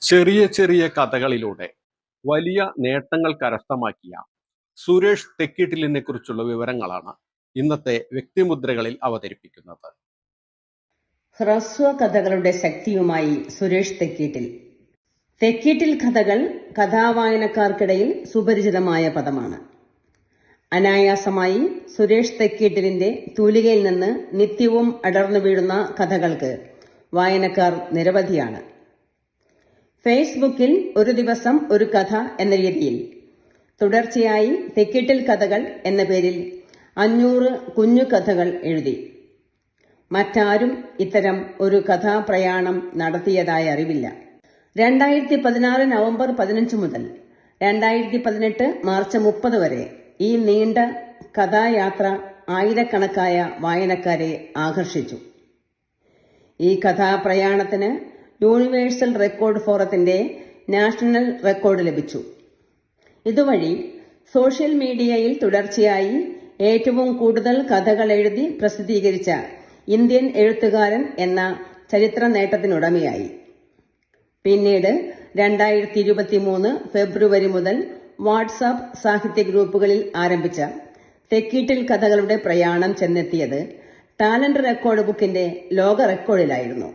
ചെറിയ ചെറിയ കഥകളിലൂടെ വലിയ നേട്ടങ്ങൾ കരസ്ഥമാക്കിയ സുരേഷ് തെക്കീട്ടിലിനെ കുറിച്ചുള്ള വിവരങ്ങളാണ് ഇന്നത്തെ വ്യക്തിമുദ്രകളിൽ അവതരിപ്പിക്കുന്നത്. ഹ്രസ്വ കഥകളുടെ ശക്തിയുമായി സുരേഷ് തെക്കീട്ടിൽ. തെക്കീട്ടിൽ കഥകൾ കഥാവായനക്കാർക്കിടയിൽ സുപരിചിതമായ പദമാണ്. അനായാസമായി സുരേഷ് തെക്കീട്ടിലിന്റെ തൂലികയിൽ നിന്ന് നിത്യവും അടർന്നു വീഴുന്ന കഥകൾക്ക് വായനക്കാർ നിരവധിയാണ്. ഫേസ്ബുക്കിൽ ഒരു ദിവസം ഒരു കഥ എന്ന രീതിയിൽ തുടർച്ചയായി തെക്കീട്ടിൽ കഥകൾ എന്ന പേരിൽ 500 കുഞ്ഞു കഥകൾ എഴുതി. മറ്റാരും ഇത്തരം ഒരു കഥാപ്രയാണം നടത്തിയതായി അറിവില്ല. 2016 നവംബർ 15 മുതൽ 2018 മാർച്ച് 30 വരെ ഈ നീണ്ട കഥായാത്ര ആയിരക്കണക്കായ വായനക്കാരെ ആകർഷിച്ചു. ഈ കഥാപ്രയാണത്തിന് യൂണിവേഴ്സൽ റെക്കോർഡ് ഫോറത്തിന്റെ നാഷണൽ റെക്കോർഡ് ലഭിച്ചു. ഇതുവഴി സോഷ്യൽ മീഡിയയിൽ തുടർച്ചയായി ഏറ്റവും കൂടുതൽ കഥകൾ എഴുതി പ്രസിദ്ധീകരിച്ച ഇന്ത്യൻ എഴുത്തുകാരൻ എന്ന ചരിത്ര നേട്ടത്തിനുടമയായി. പിന്നീട് 2023 ഫെബ്രുവരി മുതൽ വാട്സാപ്പ് സാഹിത്യ ഗ്രൂപ്പുകളിൽ ആരംഭിച്ച തെക്കീട്ടിൽ കഥകളുടെ പ്രയാണം ചെന്നെത്തിയത് ടാലന്റ് റെക്കോർഡ് ബുക്കിന്റെ ലോക റെക്കോർഡിലായിരുന്നു.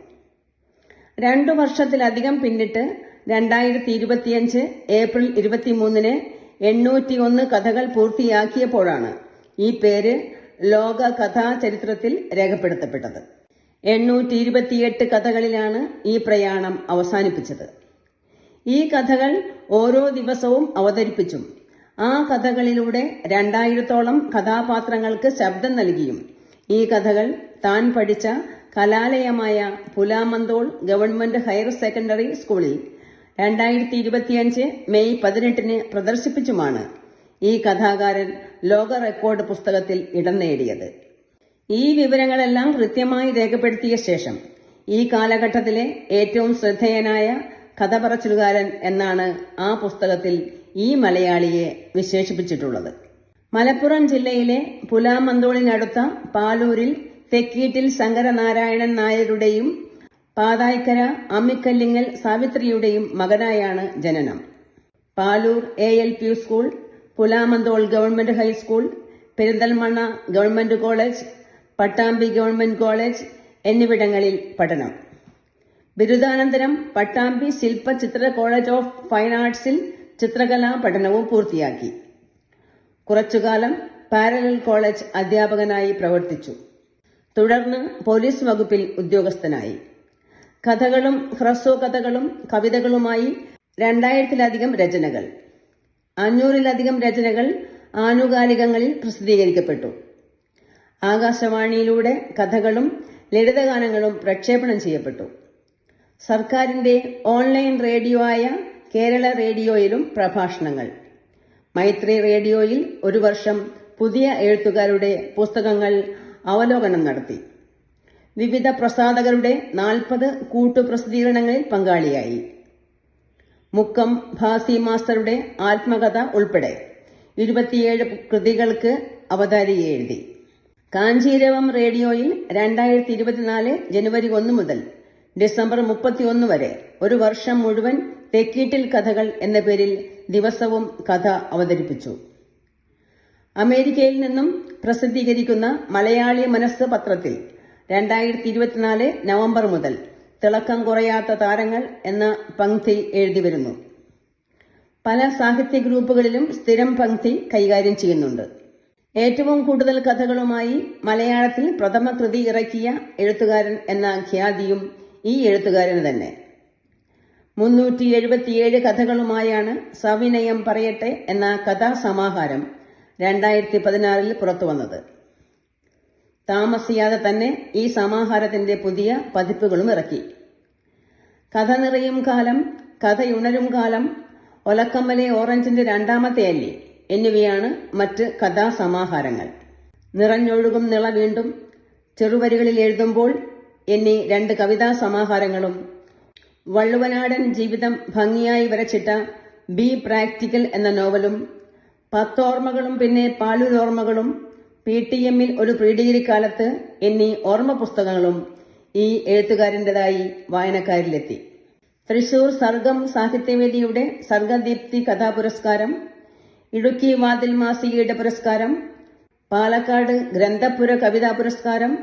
2 വർഷത്തിലധികം പിന്നിട്ട് 2025 ഏപ്രിൽ 23 801 കഥകൾ പൂർത്തിയാക്കിയപ്പോഴാണ് ഈ പേര് ലോക കഥാ ചരിത്രത്തിൽ രേഖപ്പെടുത്തപ്പെട്ടത്. 828 കഥകളിലാണ് ഈ പ്രയാണം അവസാനിപ്പിച്ചത്. ഈ കഥകൾ ഓരോ ദിവസവും അവതരിപ്പിച്ചും ആ കഥകളിലൂടെ 2000-ഓളം കഥാപാത്രങ്ങൾക്ക് ശബ്ദം നൽകിയും ഈ കഥകൾ താൻ പഠിച്ച കലാലയമായ പുലാമന്തോൾ ഗവൺമെന്റ് ഹയർ സെക്കൻഡറി സ്കൂളിൽ 2025 മെയ് 18 പ്രദർശിപ്പിച്ചുമാണ് ഈ കഥാകാരൻ ലോക റെക്കോർഡ് പുസ്തകത്തിൽ ഇടം നേടിയത്. ഈ വിവരങ്ങളെല്ലാം കൃത്യമായി രേഖപ്പെടുത്തിയ ശേഷം ഈ കാലഘട്ടത്തിലെ ഏറ്റവും ശ്രദ്ധേയനായ കഥ പറച്ചിലുകാരൻ എന്നാണ് ആ പുസ്തകത്തിൽ ഈ മലയാളിയെ വിശേഷിപ്പിച്ചിട്ടുള്ളത്. മലപ്പുറം ജില്ലയിലെ പുലാമന്തോളിനടുത്ത പാലൂരിൽ തെക്കീട്ടിൽ ശങ്കരനാരായണൻ നായരുടെയും പാതായ്ക്കര അമ്മിക്കല്ലിങ്ങൽ സാവിത്രിയുടെയും മകനായാണ് ജനനം. Palur ALP school, Pulamanthole government high school, Perinthalmanna government college, Pattambi government college എന്നിവിടങ്ങളിൽ പഠനം. ബിരുദാനന്തരം Pattambi Shilpa Chitra college of fine ആർട്സിൽ ചിത്രകലാ പഠനവും പൂർത്തിയാക്കി. കുറച്ചുകാലം പാരലൽ കോളേജ് അധ്യാപകനായി പ്രവർത്തിച്ചു. തുടർന്ന് പോലീസ് വകുപ്പിൽ ഉദ്യോഗസ്ഥനായി. കഥകളും ഹ്രസ്വ കഥകളും കവിതകളുമായി 2000-ലധികം രചനകൾ, 500-ലധികം രചനകൾ ആനുകാലികങ്ങളിൽ പ്രസിദ്ധീകരിക്കപ്പെട്ടു. ആകാശവാണിയിലൂടെ കഥകളും ലളിതഗാനങ്ങളും പ്രക്ഷേപണം ചെയ്യപ്പെട്ടു. സർക്കാരിന്റെ ഓൺലൈൻ റേഡിയോ ആയ കേരള റേഡിയോയിലും പ്രഭാഷണങ്ങൾ. മൈത്രി റേഡിയോയിൽ 1 വർഷം പുതിയ എഴുത്തുകാരുടെ പുസ്തകങ്ങൾ അവലോകനം നടത്തി. വിവിധ പ്രസാധകരുടെ 40 കൂട്ടുപ്രസിദ്ധീകരണങ്ങളിൽ പങ്കാളിയായി. മുക്കം ഭാസി മാസ്റ്ററുടെ ആത്മകഥ ഉൾപ്പെടെ 27 കൃതികൾക്ക് അവതാരിക എഴുതി. കാഞ്ചീരവം റേഡിയോയിൽ 2024 ജനുവരി 1 മുതൽ ഡിസംബർ 31 വരെ 1 വർഷം മുഴുവൻ തെക്കീട്ടിൽ കഥകൾ എന്ന പേരിൽ ദിവസവും കഥ അവതരിപ്പിച്ചു. അമേരിക്കയിൽ നിന്നും പ്രസിദ്ധീകരിക്കുന്ന മലയാളി മനസ്സ് പത്രത്തിൽ 2024 നവംബർ മുതൽ തിളക്കം കുറയാത്ത താരങ്ങൾ എന്ന പംക്തി എഴുതിവരുന്നു. പല സാഹിത്യ ഗ്രൂപ്പുകളിലും സ്ഥിരം പംക്തി കൈകാര്യം ചെയ്യുന്നുണ്ട്. ഏറ്റവും കൂടുതൽ കഥകളുമായി മലയാളത്തിൽ പ്രഥമ കൃതി ഇറക്കിയ എഴുത്തുകാരൻ എന്ന ഖ്യാതിയും ഈ എഴുത്തുകാരന് തന്നെ. 377 കഥകളുമായാണ് സവിനയം പറയട്ടെ എന്ന കഥാസമാഹാരം 2016 പുറത്തുവന്നത്. താമസിയാതെ തന്നെ ഈ സമാഹാരത്തിന്റെ പുതിയ പതിപ്പുകളും ഇറക്കി. കഥ നിറയും കാലം, കഥയുണരും കാലം, ഒലക്കമ്മലെ ഓറഞ്ചിന്റെ 2ാമത്തെ അല്ലി എന്നിവയാണ് മറ്റ് കഥാസമാഹാരങ്ങൾ. നിറഞ്ഞൊഴുകും നിള വീണ്ടും, ചെറുവരികളിൽ എഴുതുമ്പോൾ എന്നീ 2 കവിതാ സമാഹാരങ്ങളും, വള്ളുവനാടൻ ജീവിതം ഭംഗിയായി വരച്ചിട്ട ബി പ്രാക്ടിക്കൽ എന്ന നോവലും, 10 ഓർമ്മകളും പിന്നെ പാലൂരോർമ്മകളും, PTM-ൽ ഒരു പ്രീഡിഗ്രി കാലത്ത് എന്നീ ഓർമ്മ പുസ്തകങ്ങളും ഈ എഴുത്തുകാരൻ്റെതായി വായനക്കാരിലെത്തി. തൃശൂർ സർഗം സാഹിത്യവേദിയുടെ സർഗദീപ്തി കഥാപുരസ്കാരം, ഇടുക്കി വാതിൽ മാസികയുടെ പുരസ്കാരം, പാലക്കാട് ഗ്രന്ഥപുര കവിതാ പുരസ്കാരം,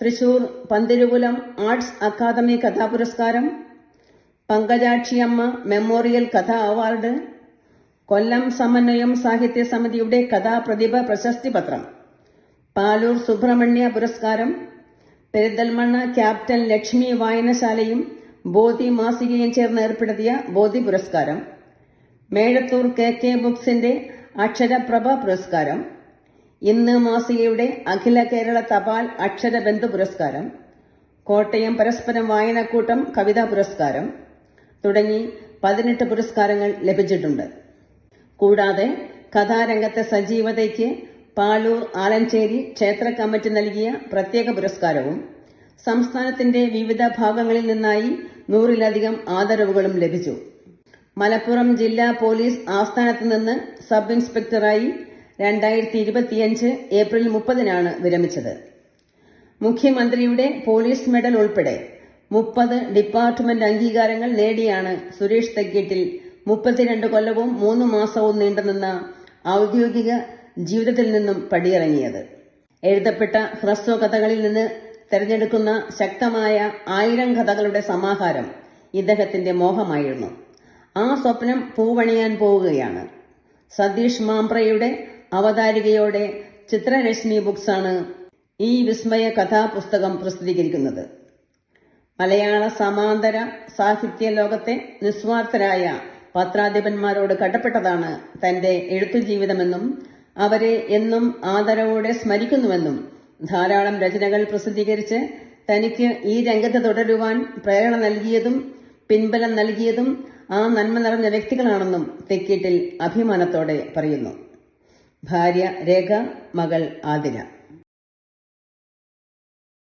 Thrissur Panthirukulam arts academy കഥാപുരസ്കാരം, Pankajakshiyamma memorial കഥാ അവാർഡ്, കൊല്ലം സമന്വയം സാഹിത്യ സമിതിയുടെ കഥാപ്രതിഭ പ്രശസ്തി പത്രം, പാലൂർ സുബ്രഹ്മണ്യ പുരസ്കാരം, പെരിന്തൽമണ്ണ ക്യാപ്റ്റൻ ലക്ഷ്മി വായനശാലയും ബോധി മാസികയും ചേർന്ന് ഏർപ്പെടുത്തിയ ബോധി പുരസ്കാരം, മേഴത്തൂർ KK ബുക്സിന്റെ അക്ഷരപ്രഭ പുരസ്കാരം, ഇന്ന് മാസികയുടെ അഖില കേരള തപാൽ അക്ഷരബന്ധു പുരസ്കാരം, കോട്ടയം പരസ്പരം വായനക്കൂട്ടം കവിതാ പുരസ്കാരം തുടങ്ങി 18 പുരസ്കാരങ്ങൾ ലഭിച്ചിട്ടുണ്ട്. കൂടാതെ കഥാരംഗത്തെ സജീവതയ്ക്ക് പാലൂർ ആലഞ്ചേരി ക്ഷേത്ര കമ്മിറ്റി നൽകിയ പ്രത്യേക പുരസ്കാരവും സംസ്ഥാനത്തിന്റെ വിവിധ ഭാഗങ്ങളിൽ നിന്നായി 100-ലധികം ആദരവുകളും ലഭിച്ചു. മലപ്പുറം ജില്ലാ പോലീസ് ആസ്ഥാനത്ത് നിന്ന് സബ് ഇൻസ്പെക്ടറായി 2025 ഏപ്രിൽ 30-നാണ് വിരമിച്ചത്. മുഖ്യമന്ത്രിയുടെ പോലീസ് മെഡൽ ഉൾപ്പെടെ 30 ഡിപ്പാർട്ട്മെന്റ് അംഗീകാരങ്ങൾ നേടിയാണ് സുരേഷ് തെക്കേറ്റിൽ 32 കൊല്ലവും 3 മാസവും നീണ്ടുനിന്ന ഔദ്യോഗിക ജീവിതത്തിൽ നിന്നും പടിയിറങ്ങിയത്. എഴുതപ്പെട്ട ഹ്രസ്വ കഥകളിൽ നിന്ന് തെരഞ്ഞെടുക്കുന്ന ശക്തമായ 1000 കഥകളുടെ സമാഹാരം ഇദ്ദേഹത്തിന്റെ മോഹമായിരുന്നു. ആ സ്വപ്നം പൂവണിയാൻ പോവുകയാണ്. സതീഷ് മാംപ്രയുടെ അവതാരികയോടെ ചിത്രരശ്മി ബുക്സാണ് ഈ വിസ്മയ കഥാപുസ്തകം പ്രസിദ്ധീകരിക്കുന്നത്. മലയാള സമാന്തര സാഹിത്യ ലോകത്തെ നിസ്വാർത്ഥരായ പത്രാധിപന്മാരോട് കടപ്പെട്ടതാണ് തന്റെ എഴുത്തുജീവിതമെന്നും അവരെ എന്നും ആദരവോടെ സ്മരിക്കുന്നുവെന്നും ധാരാളം രചനകൾ പ്രസിദ്ധീകരിച്ച് തനിക്ക് ഈ രംഗത്ത് തുടരുവാൻ പ്രേരണ നൽകിയതും പിൻബലം നൽകിയതും ആ നന്മ നിറഞ്ഞ വ്യക്തികളാണെന്നും തെക്കേറ്റിൽ അഭിമാനത്തോടെ പറയുന്നു. ഭാര്യ രേഖ, മകൾ ആതിര.